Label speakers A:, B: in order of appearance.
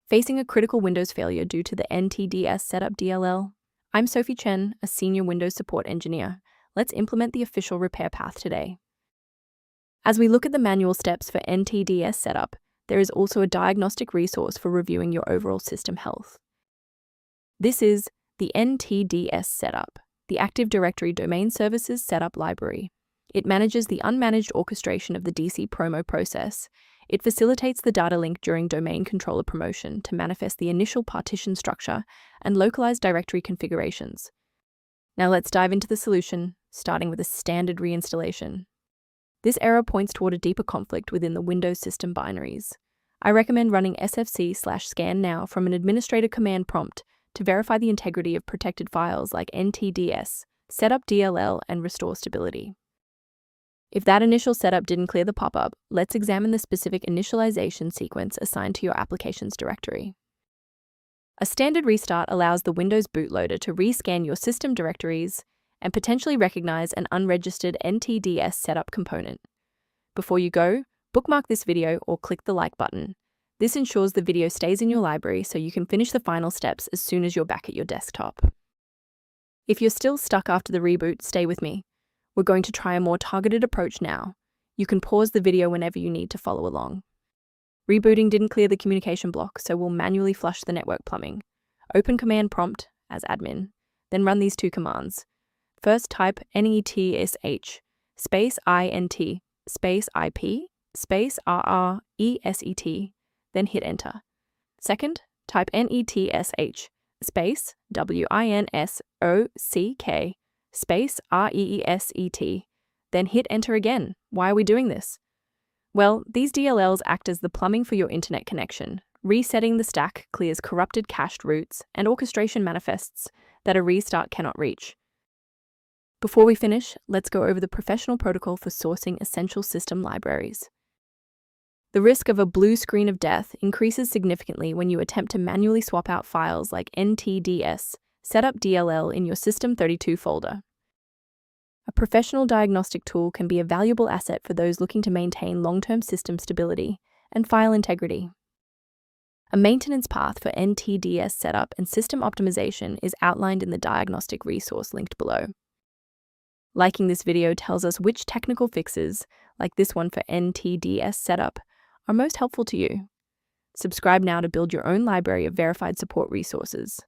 A: Facing a critical Windows failure due to the Ntdssetup.dll? I'm Sophie Chen, a senior Windows support engineer. Let's implement the official repair path today. As we look at the manual steps for Ntdssetup, there is also a diagnostic resource for reviewing your overall system health. This is the Ntdssetup, the Active Directory Domain Services Setup Library. It manages the unmanaged orchestration of the DCPROMO process. It facilitates the data link during domain controller promotion to manifest the initial partition structure and localized directory configurations. Now let's dive into the solution, starting with a standard reinstallation. This error points toward a deeper conflict within the Windows system binaries. I recommend running sfc/scan now from an administrator command prompt to verify the integrity of protected files like Ntdssetup.dll and restore stability. If that initial setup didn't clear the pop-up, let's examine the specific initialization sequence assigned to your application's directory. A standard restart allows the Windows bootloader to rescan your system directories and potentially recognize an unregistered Ntdssetup component. Before you go, bookmark this video or click the like button. This ensures the video stays in your library so you can finish the final steps as soon as you're back at your desktop. If you're still stuck after the reboot, stay with me. We're going to try a more targeted approach now. You can pause the video whenever you need to follow along. Rebooting didn't clear the communication block, so we'll manually flush the network plumbing. Open command prompt as admin, then run these two commands. First, type netsh space int space ip space rreset, then hit enter. Second, type netsh space winsock space reset, then hit enter again. Why are we doing this? Well, these DLLs act as the plumbing for your internet connection. Resetting the stack clears corrupted cached routes and orchestration manifests that a restart cannot reach. Before we finish, let's go over the professional protocol for sourcing essential system libraries. The risk of a blue screen of death increases significantly when you attempt to manually swap out files like Ntdssetup.dll in your System32 folder. A professional diagnostic tool can be a valuable asset for those looking to maintain long-term system stability and file integrity. A maintenance path for Ntdssetup and system optimization is outlined in the diagnostic resource linked below. Liking this video tells us which technical fixes, like this one for Ntdssetup, are most helpful to you. Subscribe now to build your own library of verified support resources.